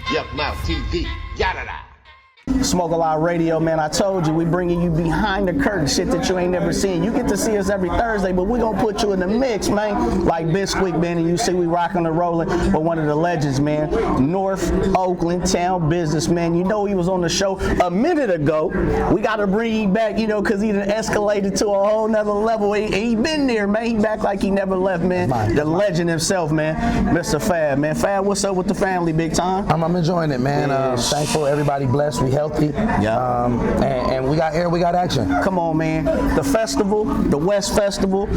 Yuck Mouth TV. Yada da. Smoke a Lot Radio, man. I told you, we bringing you behind the curtain, shit that you ain't never seen. You get to see us every Thursday, but we gonna put you in the mix, man. Like Bisquick, man, and you see we rocking and rolling with one of the legends, man. North Oakland town businessman. You know he was on the show a minute ago. We gotta bring him back, you know, cause he done escalated to a whole nother level. He been there, man. He back like he never left, man. The legend himself, man. Mr. Fab, man. Fab, what's up with the family, big time? I'm enjoying it, man. Thankful, everybody blessed, we healthy. Yeah. And we got air, we got action. Come on, man. The festival, the West Festival.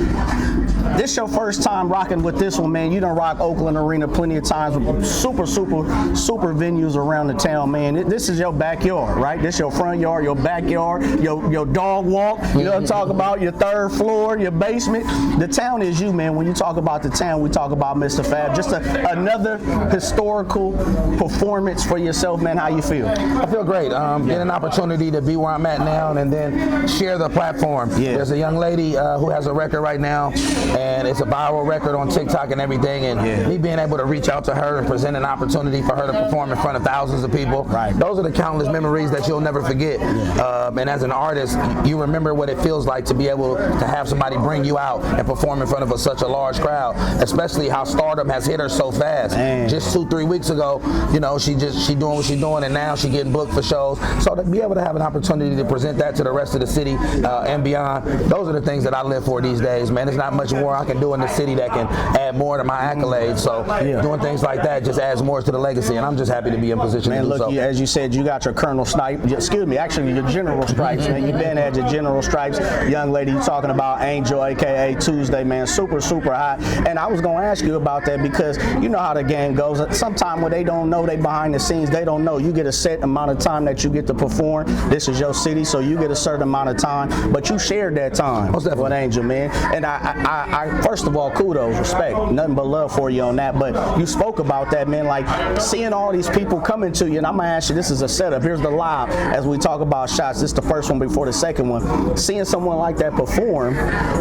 This your first time rocking with this one, man. You done rock Oakland Arena plenty of times with super venues around the town, man. This is your backyard, right? This your front yard, your backyard, your dog walk. You know what I'm talking about? Your third floor, your basement. The town is you, man. When you talk about the town, we talk about Mr. Fab. Just another historical performance for yourself, man. How you feel? I feel great. Get an opportunity to be where I'm at now and then share the platform. Yeah. There's a young lady who has a record right now, and it's a viral record on TikTok and everything, and me being able to reach out to her and present an opportunity for her to perform in front of thousands of people, those are the countless memories that you'll never forget. And as an artist, you remember what it feels like to be able to have somebody bring you out and perform in front of such a large crowd, especially how stardom has hit her so fast. Just 2-3 weeks ago, you know, she doing what she's doing, and now she getting booked for shows. So to be able to have an opportunity to present that to the rest of the city and beyond, those are the things that I live for these days, man. There's not much more I can do in the city that can add more to my accolades. So doing things like that just adds more to the legacy, and I'm just happy to be in position to do so. As you said, you got your Colonel actually your General Stripes, man. You've been at your General Stripes. Young lady, you talking about Angel, aka Tuesday, man. Super hot. And I was gonna ask you about that because you know how the game goes. Sometimes when they don't know, they behind the scenes, they don't know. You get a set amount of time that you get to perform. This is your city, so you get a certain amount of time, but you shared that time with Angel, man. And I first of all, kudos, respect, nothing but love for you on that. But you spoke about that, man, like seeing all these people coming to you, and I'm gonna ask you, this is a setup. Here's the live as we talk about shots. This is the first one before the second one. Seeing someone like that perform,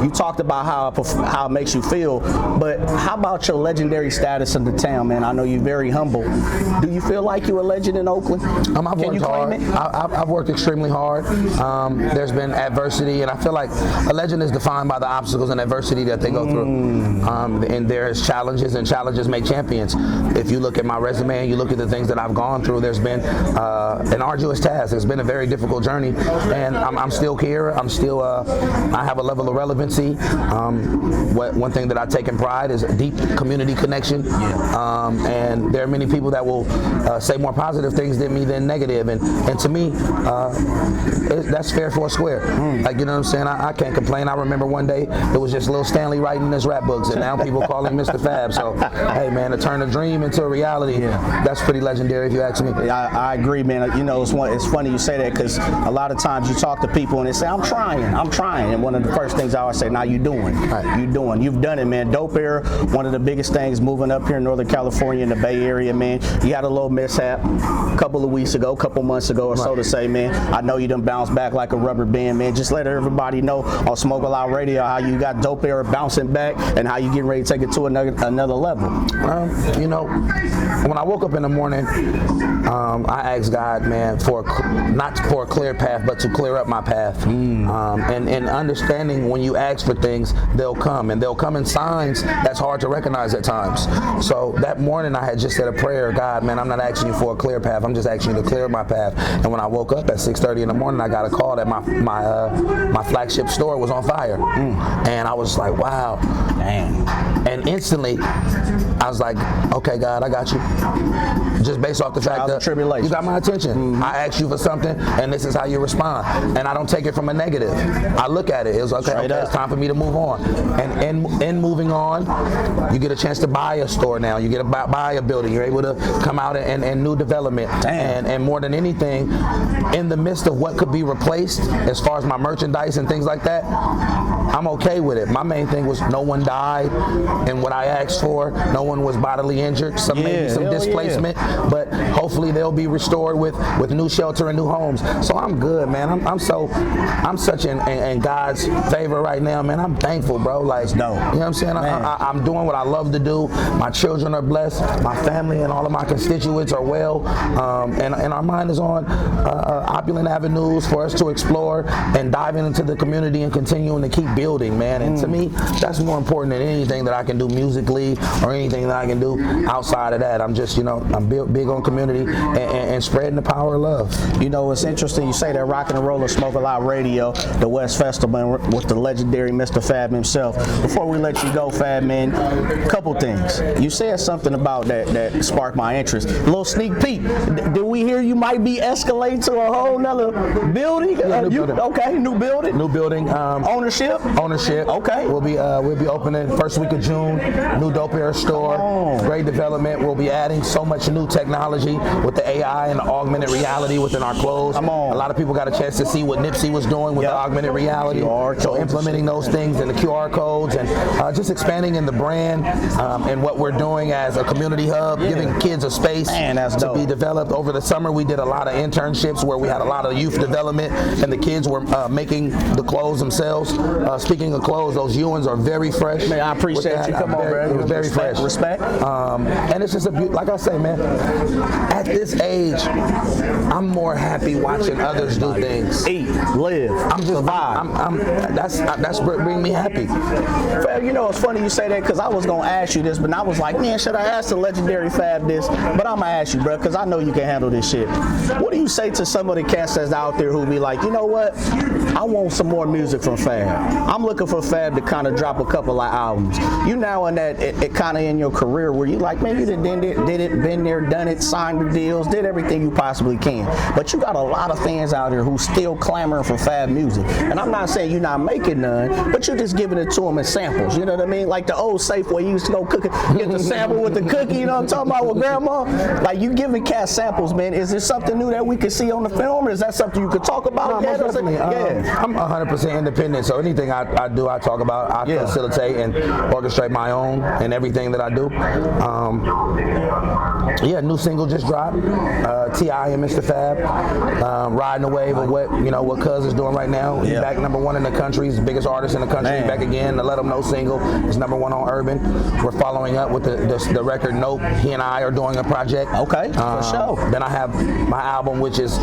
you talked about how it makes you feel, but how about your legendary status in the town, man? I know you're very humble. Do you feel like you're a legend in Oakland? I've worked hard. I've worked extremely hard. There's been adversity, and I feel like a legend is defined by the obstacles and adversity that they go through. And there's challenges, and challenges make champions. If you look at my resume and you look at the things that I've gone through, there's been an arduous task. It's been a very difficult journey, and I'm still here. I'm still, I have a level of relevancy. One thing that I take in pride is a deep community connection. And there are many people that will say more positive things than me than negative, and to me, that's fair for a square. Like, you know what I'm saying? I can't complain. I remember one day it was just Lil Stanley writing his rap books, and now people call him Mr. Fab. So, hey, man, to turn a dream into a reality, that's pretty legendary if you ask me. I agree, man. You know, it's funny you say that because a lot of times you talk to people and they say, I'm trying. And one of the first things I always say, now you doing. You've done it, man. Dope Era, one of the biggest things moving up here in Northern California in the Bay Area, man. You had a little mishap a couple months ago or so to say, man. I know you done bounced back like a rubber band, man. Just let everybody know on Smoke a Lot Radio how you got Dope Era bouncing back and how you getting ready to take it to another level. You know, when I woke up in the morning, I asked God, man, not for a clear path, but to clear up my path. And understanding when you ask for things, they'll come, and they'll come in signs that's hard to recognize at times. So that morning I had just said a prayer, God, man, I'm not asking you for a clear path, I'm just asking you to clear my path. And when I woke up at 6:30 in the morning, I got a call that my flagship store was on fire. And I was like, wow. Dang. And instantly, I was like, okay, God, I got you. Just based off the fact that you got my attention. I asked you for something, and this is how you respond. And I don't take it from a negative. I look at it. It was okay, it's time for me to move on. And in moving on, you get a chance to buy a store now. You get to buy a building. You're able to come out and new development. And more than anything, everything in the midst of what could be replaced as far as my merchandise and things like that. I'm okay with it. My main thing was no one died and what I asked for. No one was bodily injured. Maybe some displacement, but hopefully they'll be restored with new shelter and new homes. So I'm good, man. I'm such in God's favor right now, man. I'm thankful, bro. Like, you know what I'm saying? I'm doing what I love to do. My children are blessed. My family and all of my constituents are well. And our mind is on opulent avenues for us to explore and diving into the community and continuing to keep building, man. And to me, that's more important than anything that I can do musically or anything that I can do outside of that. I'm just, I'm big on community and spreading the power of love. You know, it's interesting you say that Rockin' and Rollin' Smoke a Lot Radio, the West Festival with the legendary Mr. Fab himself. Before we let you go, Fab, man, couple things. You said something about that sparked my interest. A little sneak peek. Did we hear you might be escalating to a whole nother building? Yeah, new building. Okay, new building. New building. Ownership? Ownership. Okay. We'll be opening first week of June. New Dope Air store. Great development. We'll be adding so much new technology with the AI and the augmented reality within our clothes. Come on. A lot of people got a chance to see what Nipsey was doing with the augmented reality. So implementing those things and the QR codes and just expanding in the brand and what we're doing as a community hub, giving kids a space to be developed. Over the summer, we did a lot of internships where we had a lot of youth development and the kids were making the clothes themselves. Speaking of clothes, those Ewans are very fresh. Man, I appreciate you. Come on, man. It was very fresh. Respect. And it's just like I say, man, at this age, I'm more happy watching others do things. Eat, live, survive. That's bring me happy. Fab, you know, it's funny you say that because I was going to ask you this, but I was like, man, should I ask the legendary Fab this? But I'm going to ask you, bro, because I know you can handle this shit. What do you say to some of the cats that's out there who be like, you know what? I want some more music from Fab. I'm looking for Fab to kind of drop a couple of albums. You now in that, it kind of in your career where you like, man, you did it, been there, done it, signed the deals, did everything you possibly can. But you got a lot of fans out there who still clamoring for Fab music. And I'm not saying you're not making none, but you're just giving it to them in samples. You know what I mean? Like the old Safeway, you used to go cook it, get the sample with the cookie, you know what I'm talking about, with grandma? Like you giving cats samples, man. Is there something new that we could see on the film, or is that something you could talk about? No, I'm 100% independent, so anything I do, I talk about, I facilitate and orchestrate my own and everything that I do. New single just dropped. T.I. and Mr. Fab, riding the wave of what Cuz is doing right now. He's back #1 in the country. He's the biggest artist in the country. He's back again. The Let 'Em Know single is #1 on Urban. We're following up with the record Nope. He and I are doing a project. Okay, for sure. Then I have my album, which is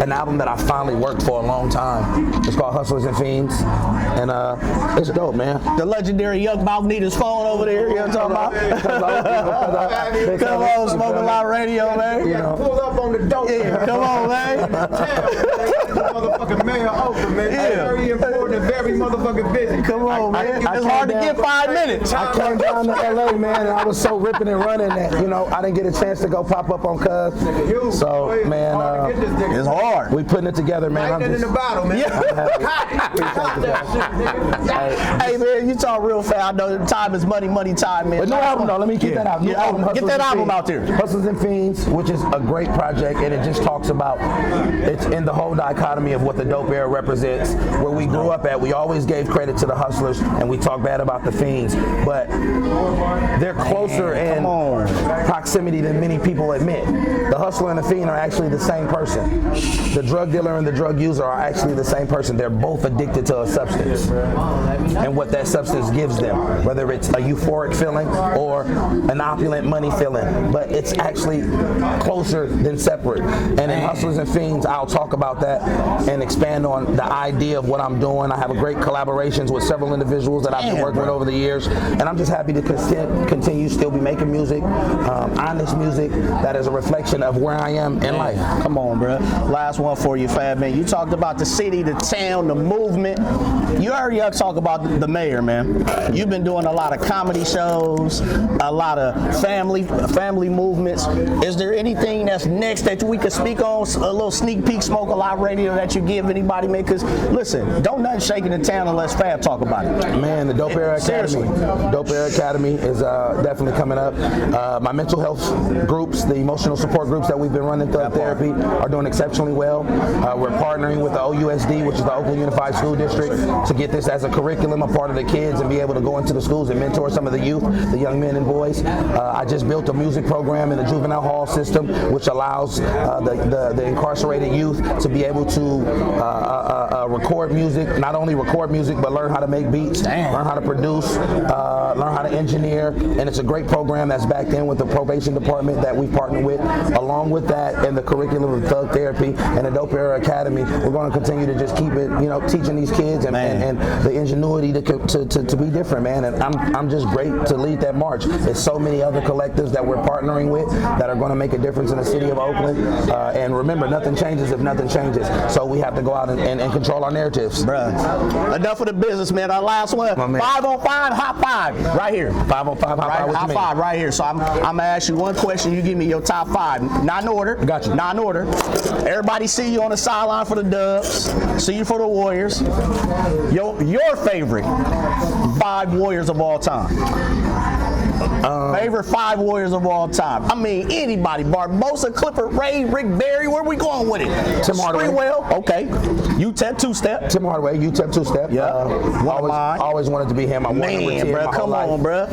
an album that I finally worked for a long time. It's called Hustlers and Fiends, and it's dope, man. The legendary Young Mouth need his phone over there. You know what I'm talking about? Come on, Smoke a Lot Radio, man. You know. Pull up on the dope. Yeah, come on, man. Motherfucking Mayor Oakland, man. Very important and very motherfucking busy. Come on, man. It's hard to get 5 minutes. I came down to LA, man, and I was so ripping and running that, I didn't get a chance to go pop up on Cuz. So, man, it's hard. We putting it together, man. Lightning in the bottle, man. Hey, man, you talk real fast. I know time is money, time, man. But new album, though. Let me keep that out. New album, Get that album out there. Hustlers and Fiends, which is a great project, and it just talks about, it's in the whole dichotomy of what the dope era represents, where we grew up at. We always gave credit to the hustlers, and we talk bad about the fiends, but they're closer in proximity than many people admit. The hustler and the fiend are actually the same person. The drug dealer and the drug user are actually the same person. They're both addicted to a substance and what that substance gives them, whether it's a euphoric feeling or an opulent money feeling, but it's actually closer than separate. And in Hustlers and Fiends, I'll talk about that and expand on the idea of what I'm doing. I have a great collaborations with several individuals that I've been working with over the years, and I'm just happy to continue still be making music, honest music that is a reflection of where I am in life. Come on, bro. Last one for you, Fab, man. You talked about the city, the town, the movement. You already talk about the mayor, man. You've been doing a lot of comedy shows, a lot of family movements. Is there anything that's next that we could speak on? A little sneak peek, Smoke a Lot Radio that you give anybody, man? Because listen, don't nothing shake in the town unless Fab talk about it. Man, the Dope Era Academy. Dope Era Academy is definitely coming up. My mental health groups, the emotional support groups that we've been running through therapy are doing exceptionally well. We're partnering with the OUSD, which is the Oakland Unified School District, to get this as a curriculum, a part of the kids, and be able to go into the schools and mentor some of the youth, the young men and boys. I just built a music program in the juvenile hall system, which allows the incarcerated youth to be able to record music, not only record music, but learn how to make beats, learn how to produce, learn how to engineer, and it's a great program that's backed in with the probation department that we partner with. Along with that, and the curriculum of Thug Therapy and the Dope Era Academy, we're going to continue to just keep it, teaching these kids and the ingenuity to be different, man. And I'm just great to lead that march. There's so many other collectives that we're partnering with that are going to make a difference in the city of Oakland. And remember, nothing changes if nothing changes. So we have to go out and control our narratives. Bruh, enough of the business, man. Our last one, 5 on 5, hot 5, right here. 5 on 5, hot 5, right here. So I'm gonna ask you one question. You give me your top 5, not in order. Got you. Not in order. Everybody see you on the sideline for the Dubs. See you for the Warriors. Your favorite 5 Warriors of all time. Favorite 5 Warriors of all time. I mean, anybody. Barbosa, Clifford, Ray, Rick Barry. Where we going with it? Tim Hardaway. Well, okay. UTEP 2-step. Tim Hardaway, UTEP 2-step. Yeah. Always wanted to be him. Man, bro, come on, bro.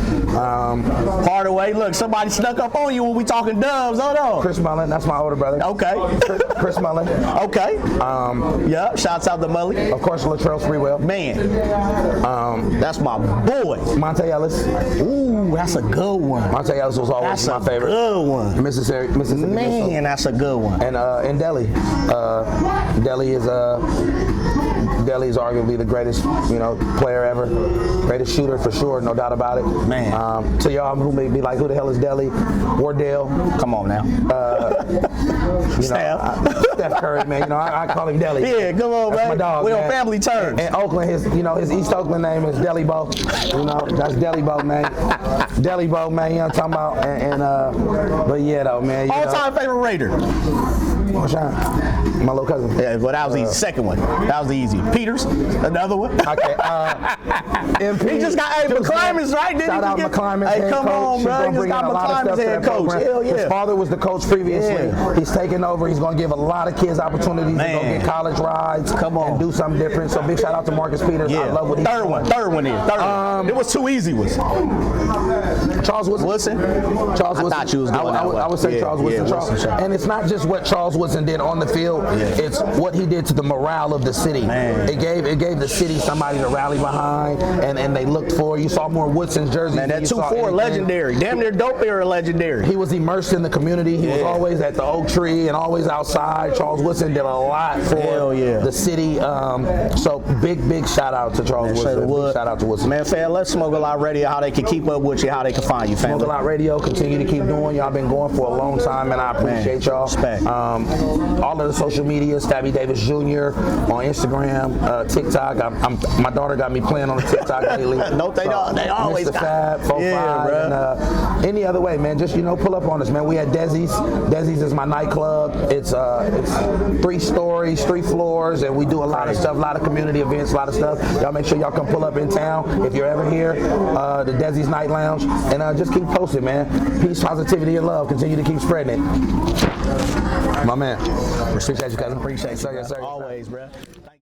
Hardaway, look, somebody snuck up on you when we talking Dubs. Hold on. Chris Mullin, that's my older brother. Okay. Chris Mullin. Okay. Yeah, shouts out to Mully. Of course, Latrell Sprewell. Man. That's my boy. Monte Ellis. Ooh, that's a good one. Monte Ellis was always my favorite. That's a good one. Mississippi. Man, that's a good one. And Delhi. Delhi is arguably the greatest, player ever. Greatest shooter for sure, no doubt about it. Man. To y'all who may be like, who the hell is Delhi? Wardell. Come on now. Steph Curry, man. I call him Delhi. Yeah, come on, man. My dog, we man. on family terms. And Oakland, his East Oakland name is Deli Bo. That's Deli Bo, man. Deli Bo, man. You know what I'm talking about? But yeah, though, man. All-time favorite Raider. My little cousin. Yeah, but that was the second one. That was the easy. Peters, another one. Okay. He just got McClymonds, right? Shout out McClymonds. Hey, come on, bro. He just got McClymonds head coach. Hell yeah. His father was the coach previously. Yeah. He's taking over. He's going to give a lot of kids opportunities to go get college rides. Come on. And do something different. So big shout out to Marcus Peters. Yeah. I love what he's doing. Third one. It was 2 easy ones. Charles Woodson. Charles Woodson. I thought you was going that way. I would say Charles Woodson. And it's not just what Charles Woodson did on the field. It's what he did to the morale of the city. Man. It gave the city somebody to rally behind, and they looked for. You saw more Woodson's jerseys. Man, that 2-4 legendary. Damn near Dope Era legendary. He was immersed in the community. He was always at the Oak Tree and always outside. Charles Woodson did a lot for the city. So big shout out to Charles Woodson. Big shout out to Woodson. Man, fam, let's Smoke a Lot Radio. How they can keep up with you, how they can find you, fam. Smoke a Lot Radio. Continue to keep doing. Y'all been going for a long time, and I appreciate y'all. Respect. All of the social media, Stabby Davis Jr. on Instagram, TikTok. My daughter got me playing on the TikTok lately. No, they don't. They always MISTAH FAB, 45, and any other way, man. Just pull up on us, man. We at Desi's. Desi's is my nightclub. It's 3 stories, 3 floors, and we do a lot of stuff, a lot of community events, a lot of stuff. Y'all make sure y'all come pull up in town if you're ever here. The Desi's Night Lounge, and just keep posting, man. Peace, positivity, and love. Continue to keep spreading it. My man. Appreciate you, cousin. Appreciate you. Yes, sir. Always, bro.